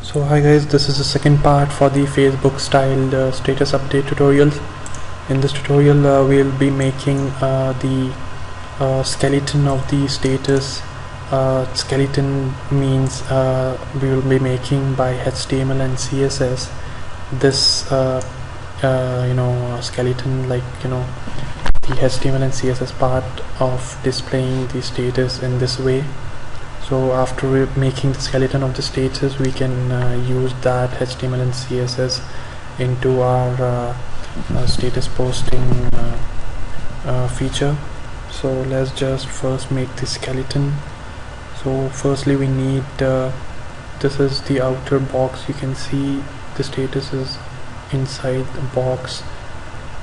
So hi guys, this is the second part for the Facebook styled status update tutorials. In this tutorial we'll be making the skeleton of the status. Skeleton means we will be making by HTML and CSS this skeleton, like the HTML and CSS part of displaying the status in this way. So after making the skeleton of the status, we can use that HTML and CSS into our status posting feature. So let's just first make the skeleton. So firstly we need this is the outer box. You can see the status is inside the box.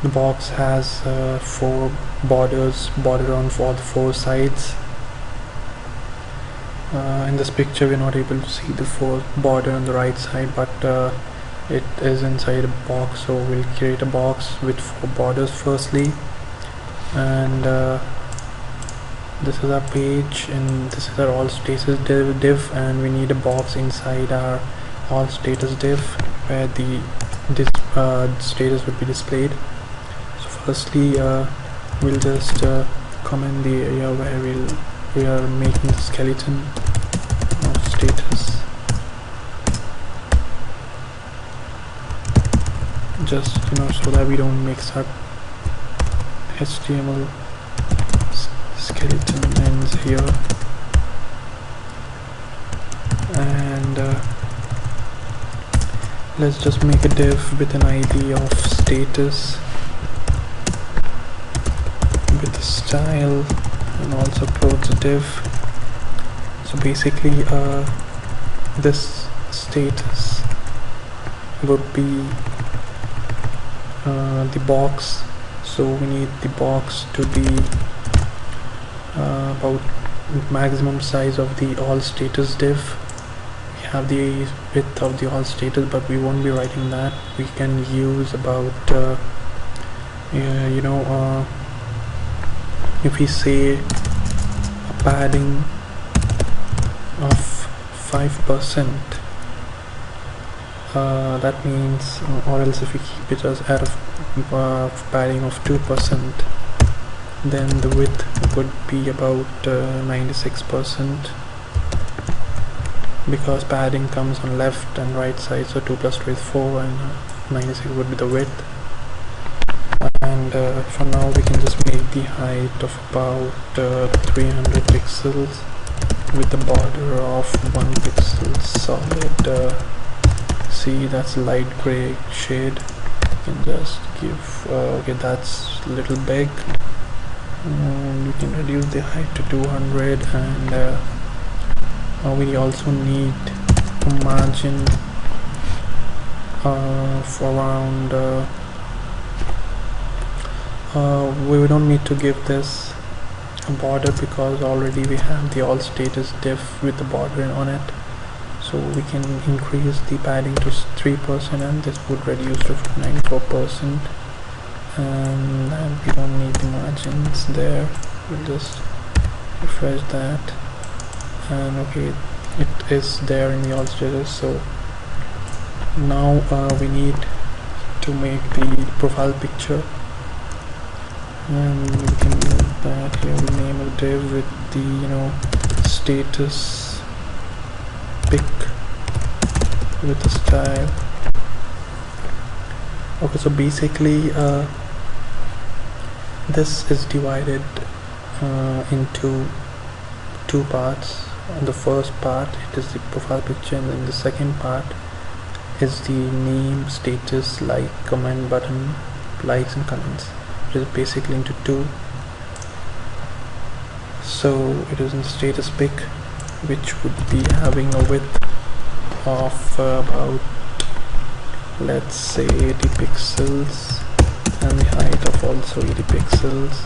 The box has 4 borders, border on all the 4 sides. In this picture we're not able to see the 4th border on the right side, but it is inside a box. So we'll create a box with 4 borders firstly, and this is our page, and this is our all status div, and we need a box inside our all status div where this status would be displayed. So firstly we'll just comment the area where we are making the skeleton of status, just so that we don't mix up HTML. Skeleton ends here, and let's just make a div with an ID of status with a style, and also close the div. So basically this status would be the box. So we need the box to be about maximum size of the all status div. We have the width of the all status, but we won't be writing that. We can use about if we say a padding of 5%, that means, or else if we keep it as at a padding of 2%, then the width would be about 96%, because padding comes on left and right side. So 2 plus 2 is 4, and 96 would be the width. And for now we can just make the height of about 300 pixels with a border of 1 pixel solid. See, that's light gray shade. You can just give okay, that's a little big, and you can reduce the height to 200. And we also need a margin of around we don't need to give this a border, because already we have the all status div with the border on it. So we can increase the padding to 3%, and this would reduce to 94%. And we don't need the margins there. We'll just refresh that, and okay, it is there in the all status. So now we need to make the profile picture, and we can do that here. We name a div with the status pic with a style. Okay, so basically this is divided into 2 parts. On the first part it is the profile picture, and then the second part is the name, status, like, comment button, likes and comments. It is basically into 2. So it is in the status pic, which would be having a width of about, let's say, 80 pixels, and the height of also 80 pixels.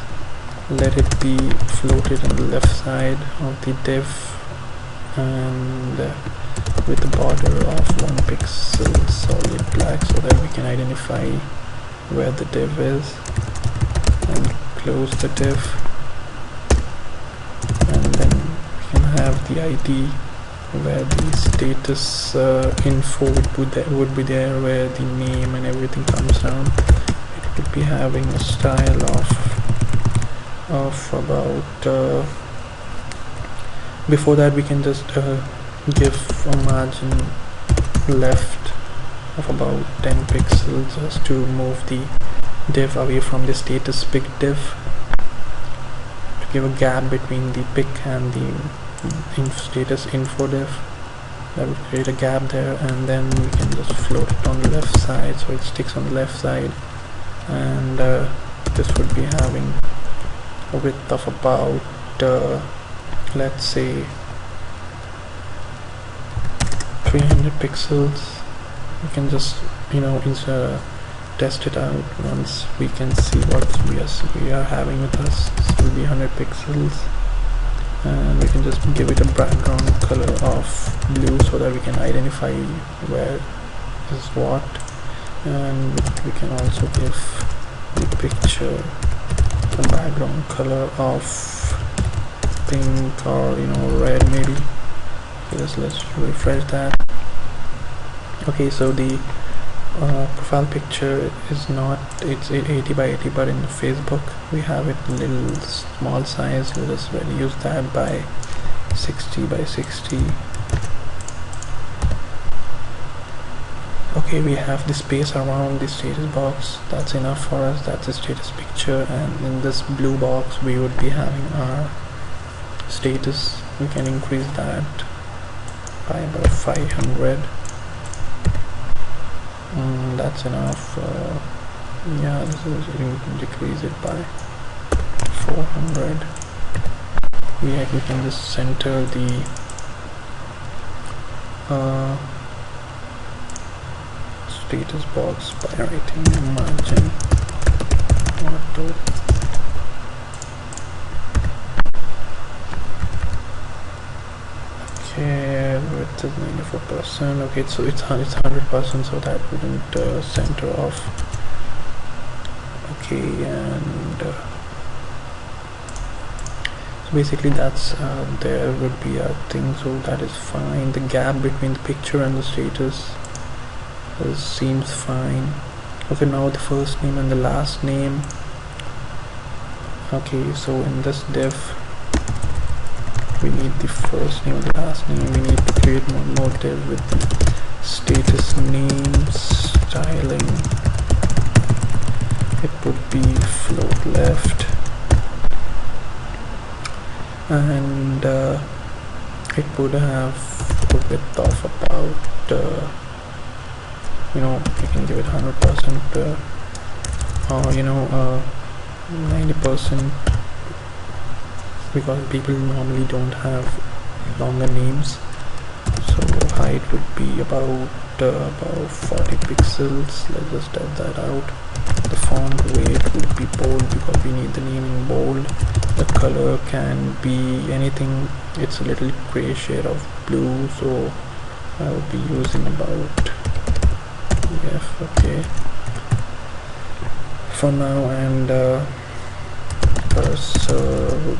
Let it be floated on the left side of the div, and with a border of 1 pixel solid black, so that we can identify where the div is. And close the div, and then we can have the ID where the status info would be there, where the name and everything comes down. It would be having a style of about before that we can just give a margin left of about 10 pixels just to move the div away from the status pic div, to give a gap between the pic and the status info div. That would create a gap there, and then we can just float it on the left side so it sticks on the left side. And this would be having a width of about let's say 300 pixels. We can just test it out once we can see what we are having with us. This will be 100 pixels, and we can just give it a background color of blue so that we can identify where is what. And we can also give the picture a background color of pink or red maybe. Okay, let's refresh that. Okay, so the profile picture is not, it's 80 by 80, but in Facebook we have it little small size. We'll just reduce that by 60 by 60. Okay, we have the space around the status box. That's enough for us. That's the status picture, and in this blue box we would be having our status. We can increase that by about 500. That's enough. Yeah, this is, you can decrease it by 400. We can just center the status box by writing margin auto. Okay, width is 94%. Okay, so it's 100%, so that wouldn't center off. Okay, and so basically that's there would be a thing, so that is fine. The gap between the picture and the status seems fine. Okay, now the first name and the last name. Okay, so in this div we need the first name and the last name. We need to create one more div with the status name styling. It would be float left, and it would have a width of about you can give it 100% or 90%, because people normally don't have longer names. So height would be about 40 pixels. Let's just type that out. The font weight would be bold because we need the name in bold. The color can be anything. It's a little gray shade of blue, so I would be using about okay for now. And cursor would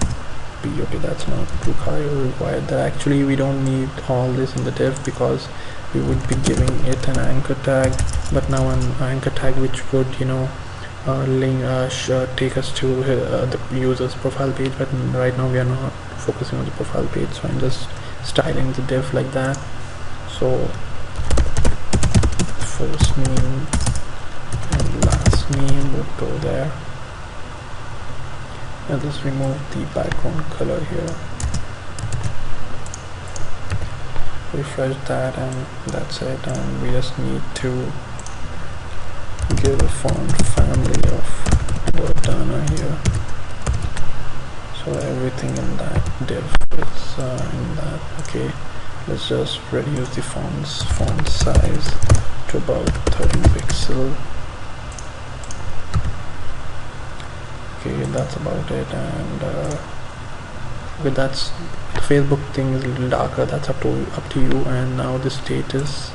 be okay. That's not required. That actually we don't need all this in the div because we would be giving it an anchor tag, but now an anchor tag which would take us to the user's profile page. But right now we are not focusing on the profile page, so I'm just styling the div like that. So first name and last name would go there. And just remove the background color here. Refresh that, and that's it. And we just need to give a font family of Verdana here, so everything in that div is in that. Okay, let's just reduce the font size to about 13 pixel. Okay, that's about it. And okay, that's the Facebook thing is a little darker. That's up to you. And now the status.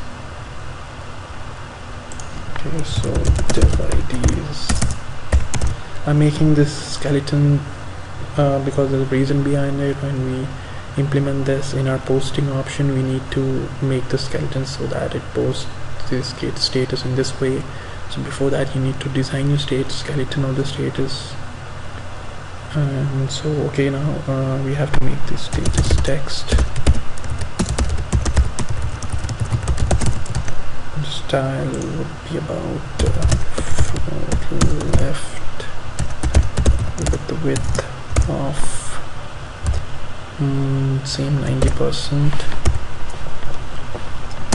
Okay, so div IDs. I'm making this skeleton because there's a reason behind it. When we implement this in our posting option, we need to make the skeleton so that it posts this status in this way. So before that you need to design your skeleton of the status. And so okay, now we have to make this status text. The style would be about left with the width of same 90%,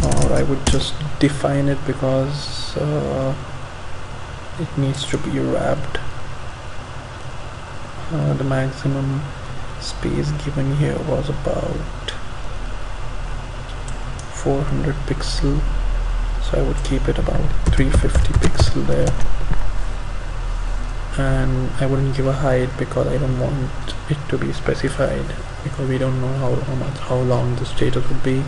or I would just define it because it needs to be wrapped. The maximum space given here was about 400 pixel, so I would keep it about 350 pixel there, and I wouldn't give a height because I don't want it to be specified, because we don't know how long the status would be.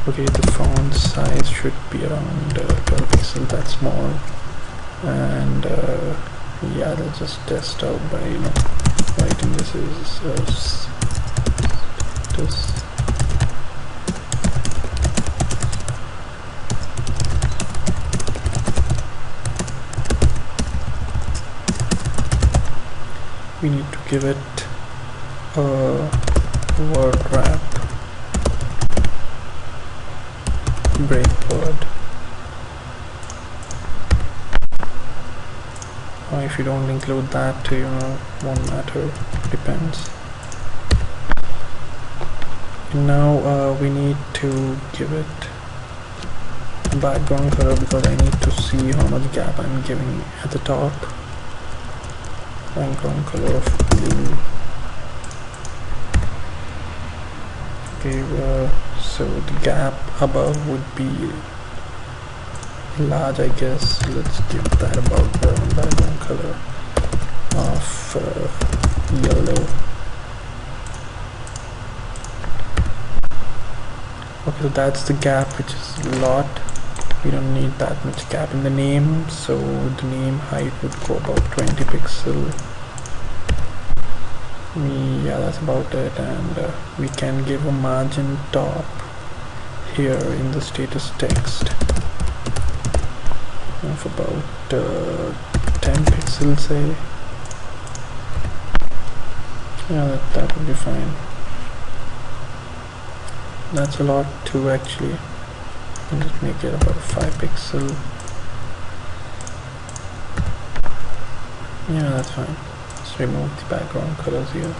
Okay, the font size should be around 12 pixels, that's small. And yeah, let's just test out by writing this is status. We need to give it a word wrap break word. Or if you don't include that, won't matter, depends. Now we need to give it a background color because I need to see how much gap I'm giving at the top. Background color of blue. Okay, so the gap above would be large, I guess. Let's give that about the background color of yellow. Okay, so that's the gap, which is a lot. We don't need that much gap in the name, so the name height would go about 20 pixel. Yeah, that's about it. And we can give a margin top here in the status text of about 10 pixels, say. Yeah, that would be fine. That's a lot too, actually. And just make it about 5 pixel. Yeah, that's fine. Let's remove the background colors here.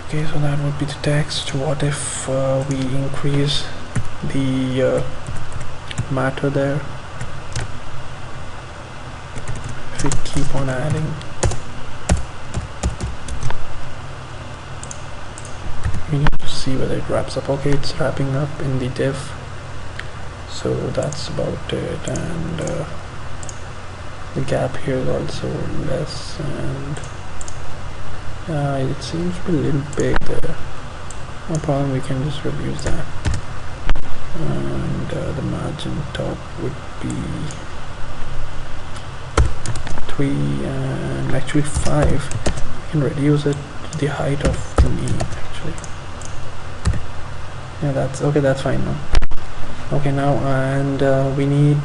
Okay, so that would be the text. What if we increase the matter there? If we keep on adding, we need to see whether it wraps up. Okay, it's wrapping up in the div, so that's about it. And the gap here is also less, and it seems to be a little big there. No problem, we can just reduce that. And the margin top would be 3 and actually 5. We can reduce it to the height of the name, actually. Yeah, that's okay, that's fine now. Okay, now, and we need,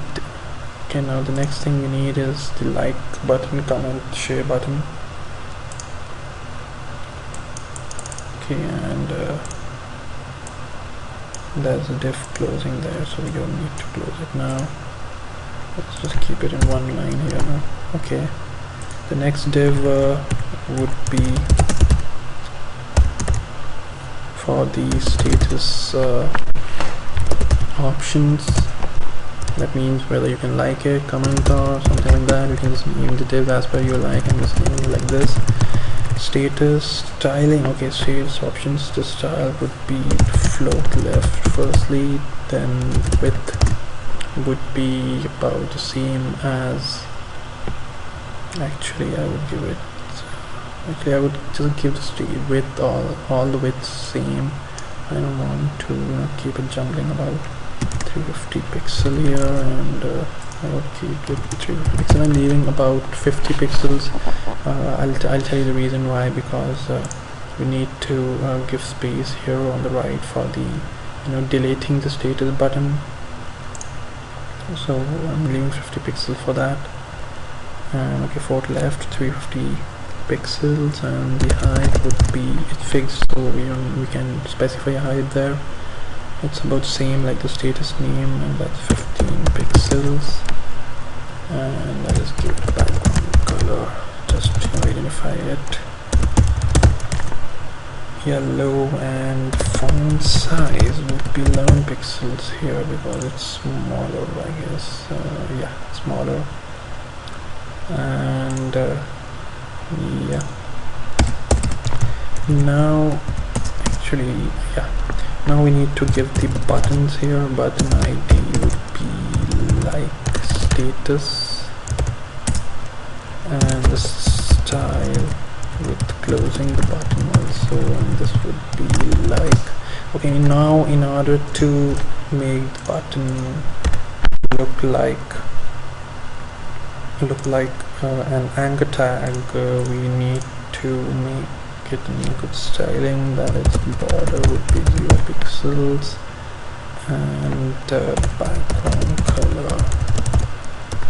okay, now the next thing we need is the like button, comment, share button. Okay, and there's a div closing there, so we don't need to close it now. Let's just keep it in one line here now. Okay, the next div would be for the status options. That means whether you can like it, comment, or something like that. You can just name the div as per your like and just name it like this. Status styling. Okay, status options. The style would be float left firstly, then width would be about the same as, actually I would give it, I would just give the width, all the widths same. I don't want to keep it jumbling about 350 pixel here, and I would keep it 350 pixels. I'm leaving about 50 pixels. I'll tell you the reason why, because we need to give space here on the right for the deleting the status button. So I'm leaving 50 pixels for that. And okay, for left 350 pixels, and the height would be fixed, so we can specify a height there. It's about same like the status name, and that's 15 pixels. And I'll just give it a background color, just identify it yellow, and font size would be 11 pixels here because it's smaller, I guess. Yeah, smaller. And yeah, now now we need to give the buttons here. Button ID would be like status, and the style with closing the button also, and this would be like. Okay, now in order to make the button look like an anchor tag, we need to make it in good styling, that its border would be 0 pixels, and background color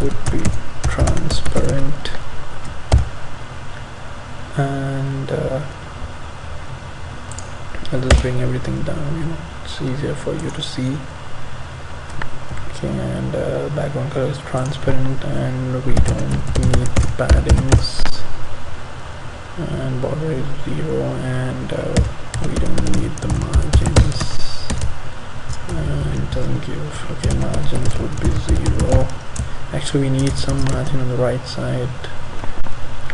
would be transparent, and I'll just bring everything down, it's easier for you to see. Okay, and background color is transparent, and we don't need paddings, and border is 0, and we don't need the margins, and doesn't give. Okay, margins would be 0. Actually, we need some margin on the right side.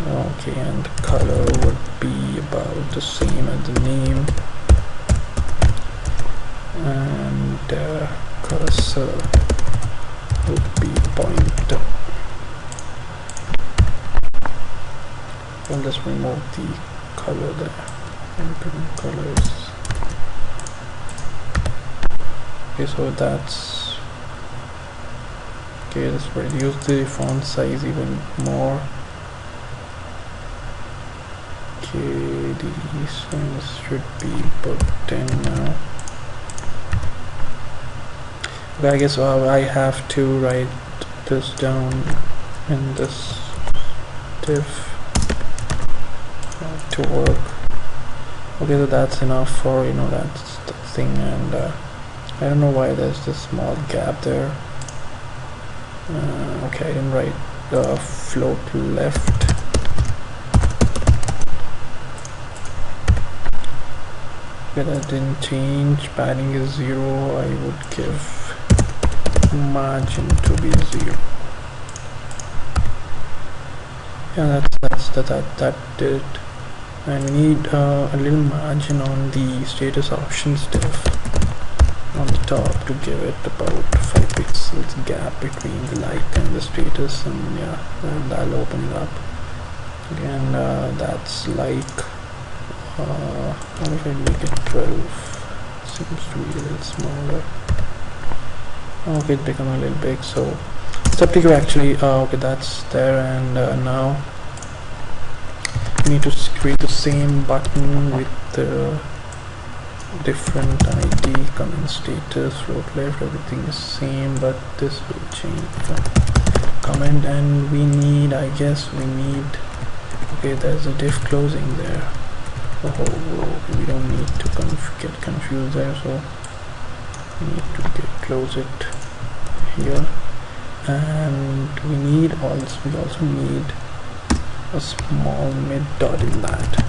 Okay, and the color would be about the same as the name, and cursor would be pointer. I'll just remove the color there and put in colors. Okay, so that's okay. Let's reduce the font size even more. Okay, these things should be about 10 now. Okay, I guess I have to write this down in this div to work. Okay, so that's enough for that's the thing, and I don't know why there's this small gap there. Okay, I didn't write float left. Okay, that didn't change. Padding is 0. I would give margin to be 0. Yeah, that did it. And we need a little margin on the status options div on the top to give it about 5 pixels gap between the like and the status, and yeah, that'll open it up. Again, that's like what if I make it 12? Seems to be a little smaller. Okay, it's become a little big, so it's up to you actually. Okay, that's there, and now we need to create the same button with the different ID, comment status, float left, everything is same, but this will change the comment, and we need, okay, there's a div closing there. Oh, we don't need to get confused there, so we need to close it here, and we also need a small mid dot in that,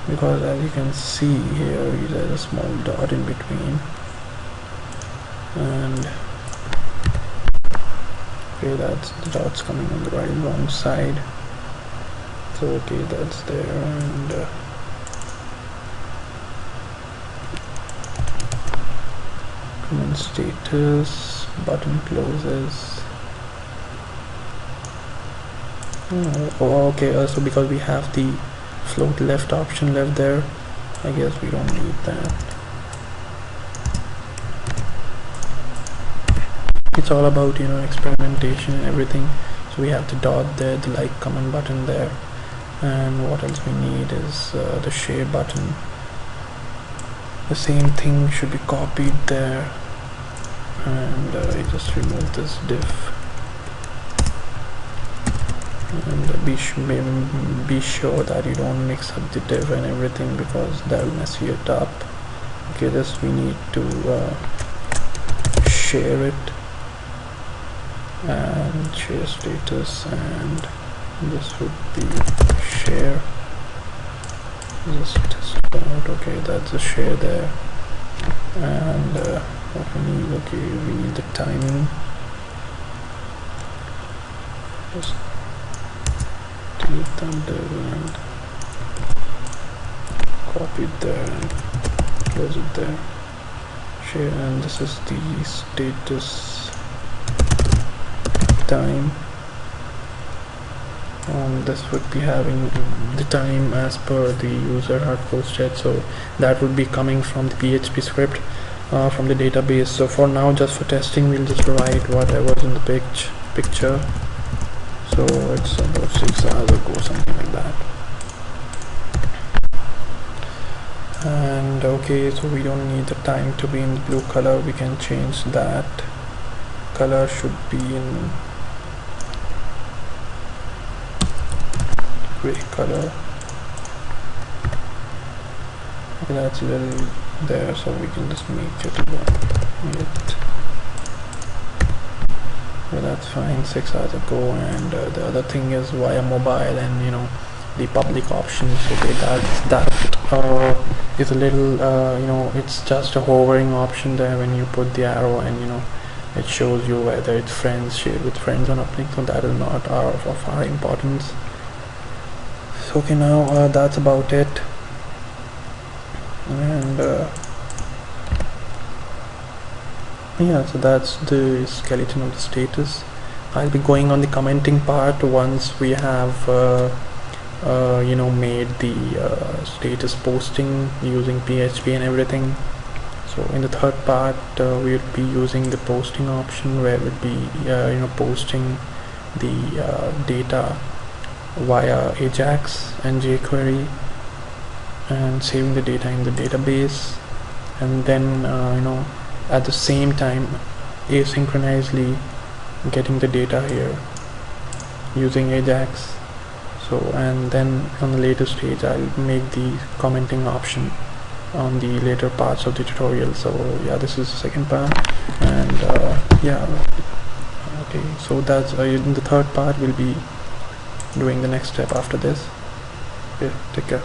because as you can see here there's a small dot in between, and okay, that's the dots coming on the wrong side, so okay, that's there, and comment status, button closes. Oh, okay, so because we have the float left option left there, I guess we don't need that. it's all about, you know, experimentation and everything. So we have the dot there, the like comment button there, and what else we need is the share button. The same thing should be copied there, and I just remove this div, and be sure that you don't mix up the div and everything, because that will mess it up. Okay, this we need to share it, and share status, and this would be share. Just test it out. Okay, that's a share there. And what we need, okay, we need the timing. Just delete that there and copy it there and close it there. Share, and this is the status time. This would be having the time as per the user had posted, so that would be coming from the PHP script from the database. So for now, just for testing, we'll just write whatever's in the picture. So it's about 6 hours ago, something like that. And okay, so we don't need the time to be in blue color. We can change that. Color should be in gray color. Okay, that's a little there, so we can just make it well, that's fine. 6 hours ago. And the other thing is via mobile, and you know, the public options. Okay, that is a little you know, it's just a hovering option there when you put the arrow, and you know, it shows you whether it's friends, shared with friends or nothing. So that is not of our importance. So okay, now that's about it. And yeah, so that's the skeleton of the status. I'll be going on the commenting part once we have you know, made the status posting using PHP and everything. So in the third part, we'll be using the posting option, where we'll be you know, posting the data via Ajax and Jquery, and saving the data in the database, and then you know, at the same time asynchronously getting the data here using Ajax. So, and then on the later stage, I'll make the commenting option on the later parts of the tutorial. So yeah, this is the second part. And yeah, okay, so that's in the third part we'll be doing the next step after this. Okay, take care.